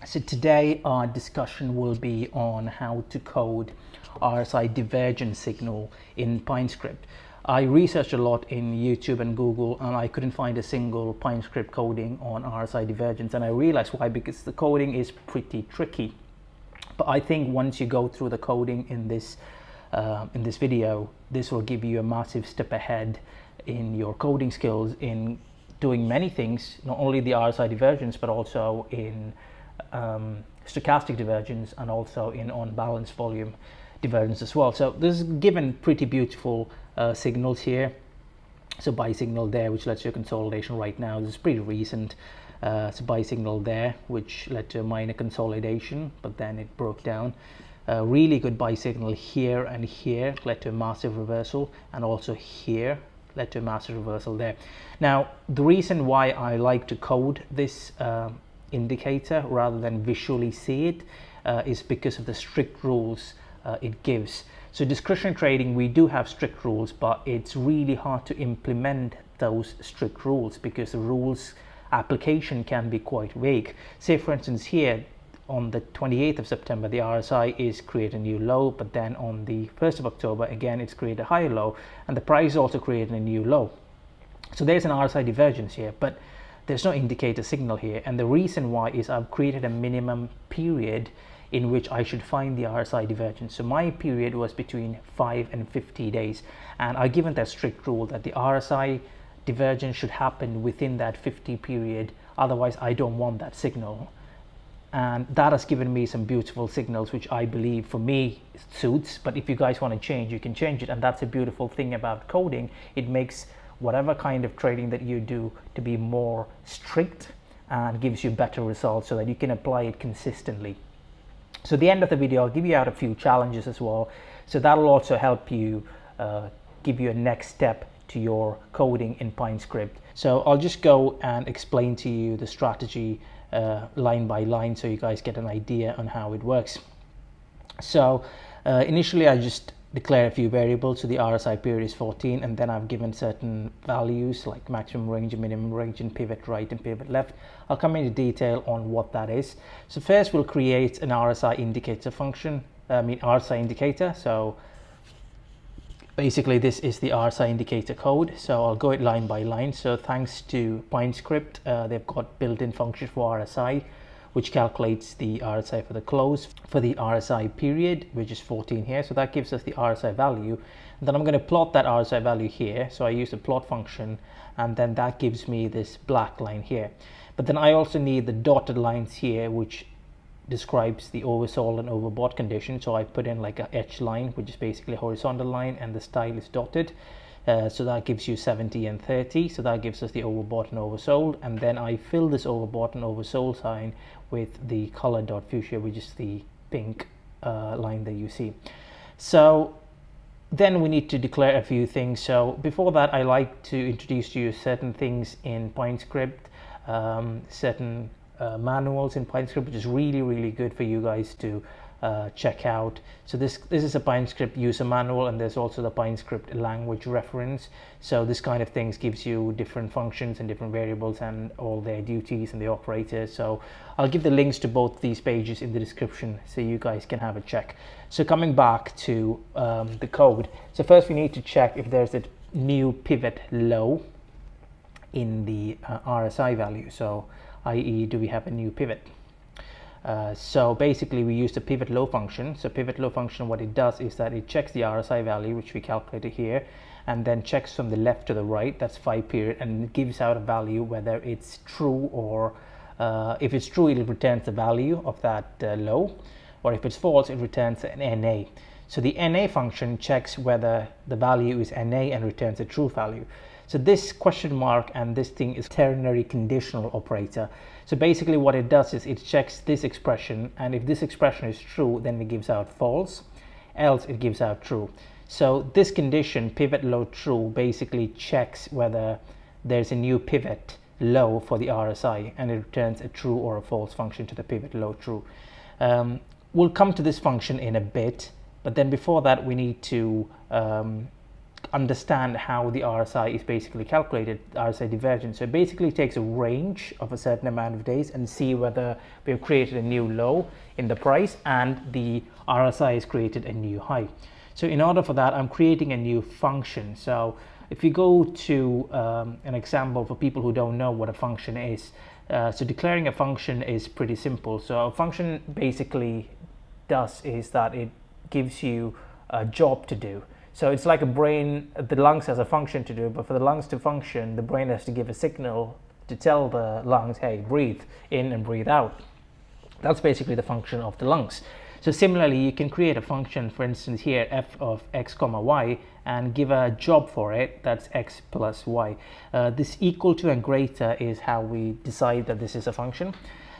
So today our discussion will be on how to code RSI divergence signal in Pinescript. I researched a lot in YouTube and Google and I couldn't find a single Pinescript coding on RSI divergence, and I realized why, because the coding is pretty tricky. But I think once you go through the coding in this video, this will give you a massive step ahead in your coding skills in doing many things, not only the RSI divergence but also in stochastic divergence and also in on-balance volume divergence as well. So this is given pretty beautiful signals here. So buy signal there, which led to a consolidation right now. This is pretty recent. So buy signal there, which led to a minor consolidation, but then it broke down. Really good buy signal here and here, led to a massive reversal, and also here led to a massive reversal there. Now, the reason why I like to code this indicator rather than visually see it is because of the strict rules it gives. So discretionary trading, we do have strict rules, but it's really hard to implement those strict rules because the rules application can be quite vague. Say for instance here on the 28th of September the RSI is create a new low, but then on the 1st of October again it's create a higher low, and the price is also creating a new low. So there's an RSI divergence here, but there's no indicator signal here, and the reason why is I've created a minimum period in which I should find the RSI divergence. So my period was between 5 and 50 days, and I've given that strict rule that the RSI divergence should happen within that 50 period, otherwise I don't want that signal. And that has given me some beautiful signals which I believe for me suits, but if you guys want to change, you can change it. And that's a beautiful thing about coding. It makes whatever kind of trading that you do to be more strict and gives you better results so that you can apply it consistently. So at the end of the video I'll give you out a few challenges as well, so that'll also help you give you a next step to your coding in Pinescript. So I'll just go and explain to you the strategy line by line so you guys get an idea on how it works. So initially I just declare a few variables. So the RSI period is 14, and then I've given certain values like maximum range and minimum range and pivot right and pivot left. I'll come into detail on what that is. So first we'll create an RSI indicator function, RSI indicator. So basically this is the RSI indicator code, so I'll go it line by line. So thanks to Pinescript, they've got built-in function for RSI, which calculates the RSI for the close for the RSI period, which is 14 here. So that gives us the RSI value. And then I'm going to plot that RSI value here. So I use the plot function, and then that gives me this black line here. But then I also need the dotted lines here, which describes the oversold and overbought condition. So I put in like a H line, which is basically a horizontal line, and the style is dotted. So that gives you 70 and 30. So that gives us the overbought and oversold. And then I fill this overbought and oversold sign with the color dot fuchsia, which is the pink line that you see. So then we need to declare a few things. So before that, I like to introduce to you certain things in Pinescript, certain manuals in Pinescript, which is really good for you guys to check out. So this is a Pinescript user manual, and there's also the Pinescript language reference. So this kind of things gives you different functions and different variables and all their duties and the operators. So I'll give the links to both these pages in the description so you guys can have a check. So coming back to the code, so first we need to check if there's a new pivot low in the RSI value. So i.e., do we have a new pivot? So basically we use the pivot low function. So pivot low function, what it does is that it checks the RSI value, which we calculated here, and then checks from the left to the right, that's 5 period, and it gives out a value whether it's true, or if it's true it returns the value of that low, or if it's false it returns an NA. So the NA function checks whether the value is NA and returns a true value. So this question mark and this thing is ternary conditional operator. So basically what it does is it checks this expression, and if this expression is true then it gives out false, else it gives out true. So this condition, pivot low true, basically checks whether there's a new pivot low for the RSI, and it returns a true or a false function to the pivot low true. We'll come to this function in a bit, but then before that we need to understand how the RSI is basically calculated, RSI divergence. So it basically takes a range of a certain amount of days and see whether we've created a new low in the price and the RSI has created a new high. So in order for that, I'm creating a new function. So if you go to an example for people who don't know what a function is, so declaring a function is pretty simple. So a function basically does is that it gives you a job to do. So it's like a brain, the lungs has a function to do, but for the lungs to function, the brain has to give a signal to tell the lungs, hey, breathe in and breathe out. That's basically the function of the lungs. So similarly, you can create a function, for instance here, f of x comma y, and give a job for it, that's x plus y. This equal to and greater is how we decide that this is a function.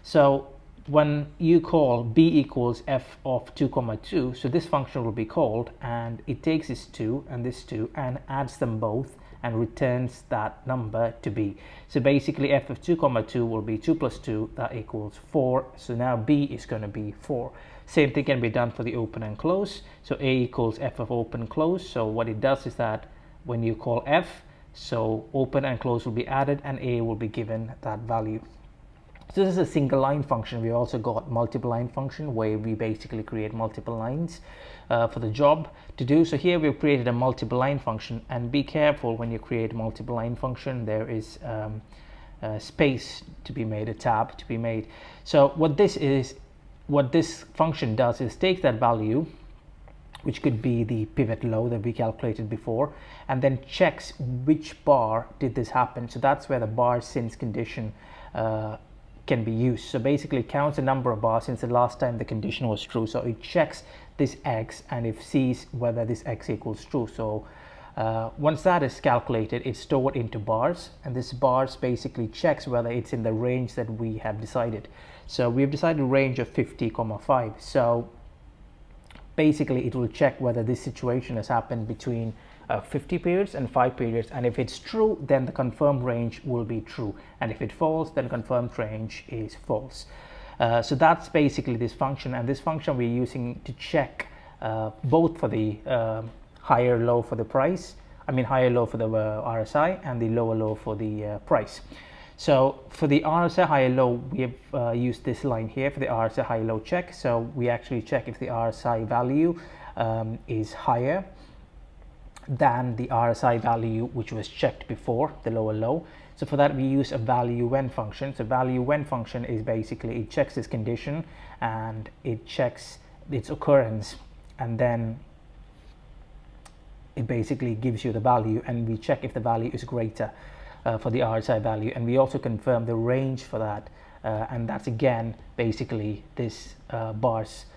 So when you call b equals f of 2 comma 2, so this function will be called, and it takes this 2 and this 2 and adds them both and returns that number to b. So basically f of 2 comma 2 will be 2 plus 2, that equals 4. So now b is going to be 4. Same thing can be done for the open and close. So a equals f of open close. So what it does is that when you call f, so open and close will be added and a will be given that value. So this is a single line function. We also got multiple line function where we basically create multiple lines for the job to do. So here we've created a multiple line function, and be careful when you create a multiple line function, there is space to be made, a tab to be made. So what this function does is take that value, which could be the pivot low that we calculated before, and then checks which bar did this happen. So that's where the bar since condition can be used. So basically it counts the number of bars since the last time the condition was true. So it checks this x and it sees whether this x equals true. So once that is calculated, it's stored into bars, and this bars basically checks whether it's in the range that we have decided. So we've decided a range of 50,5. So basically it will check whether this situation has happened between 50 periods and 5 periods, and if it's true, then the confirmed range will be true, and if it falls, then confirmed range is false. So that's basically this function, and this function we're using to check both for the higher low for the price, higher low for the RSI, and the lower low for the price. So for the RSI higher low, we have used this line here for the RSI higher low check. So we actually check if the RSI value is higher than the RSI value which was checked before, the lower low. So for that we use a value when function. So value when function is basically it checks this condition and it checks its occurrence, and then it basically gives you the value, and we check if the value is greater for the RSI value, and we also confirm the range for that, and that's again basically this bars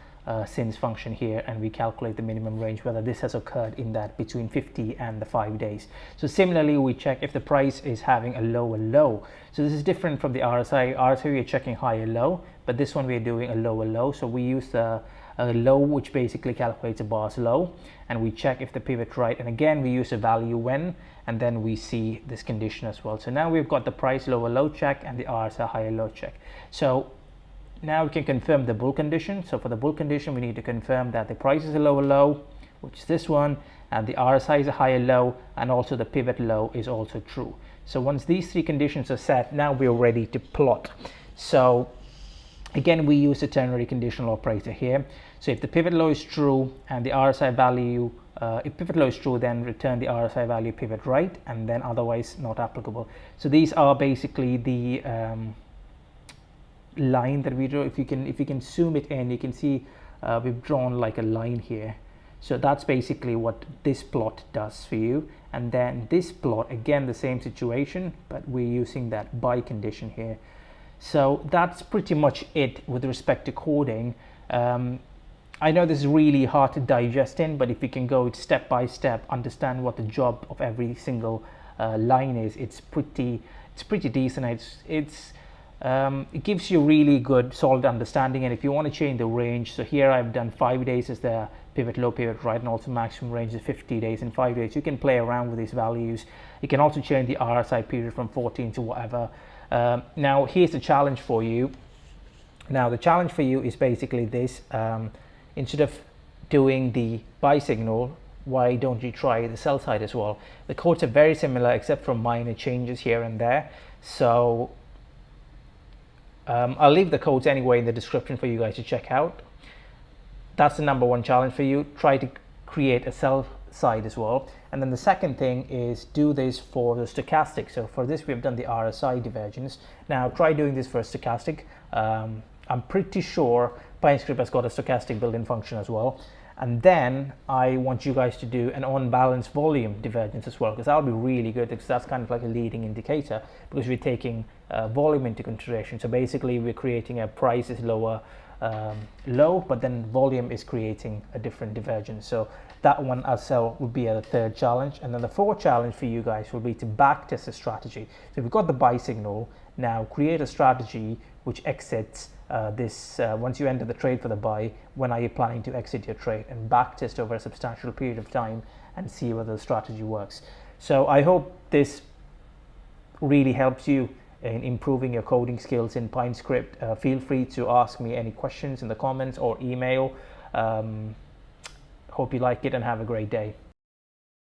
since function here, and we calculate the minimum range whether this has occurred in that between 50 and the 5 days. So similarly we check if the price is having a lower low. So this is different from the RSI. RSI we are checking higher low, but this one we are doing a lower low. So we use a low which basically calculates a bar's low, and we check if the pivot right, and again we use a value when, and then we see this condition as well. So now we've got the price lower low check and the RSI higher low check. So now we can confirm the bull condition. So for the bull condition we need to confirm that the price is a lower low, which is this one, and the RSI is a higher low, and also the pivot low is also true. So once these three conditions are set, now we're ready to plot. So again we use a ternary conditional operator here. So if the pivot low is true and the RSI value, if pivot low is true, then return the RSI value pivot right, and then otherwise not applicable. So these are basically the line that we draw. If you can zoom it in, you can see we've drawn like a line here. So that's basically what this plot does for you. And then this plot, again the same situation, but we're using that by condition here. So that's pretty much it with respect to coding. I know this is really hard to digest in, but if you can go step by step, understand what the job of every single line is, it's pretty decent. It gives you really good solid understanding. And if you want to change the range, so here I've done 5 days as the pivot low, pivot right, and also maximum range is 50 days and 5 days. You can play around with these values. You can also change the RSI period from 14 to whatever. Now here's the challenge for you. Now the challenge for you is basically this. Instead of doing the buy signal, why don't you try the sell side as well? The codes are very similar except for minor changes here and there. So I'll leave the codes anyway in the description for you guys to check out. That's the number one challenge for you. Try to create a sell side as well. And then the second thing is do this for the stochastic. So for this, we've done the RSI divergence. Now try doing this for a stochastic. I'm pretty sure Pinescript has got a stochastic built-in function as well. And then I want you guys to do an on-balance volume divergence as well, because that'll be really good, because that's kind of like a leading indicator, because we're taking volume into consideration. So basically we're creating a price is lower low, but then volume is creating a different divergence. So that one as well would be a third challenge. And then the fourth challenge for you guys will be to backtest the strategy. So we've got the buy signal, now create a strategy which exits this once you enter the trade for the buy. When are you planning to exit your trade, and backtest over a substantial period of time and see whether the strategy works. So I hope this really helps you in improving your coding skills in Pinescript. Feel free to ask me any questions in the comments or email. Hope you like it and have a great day.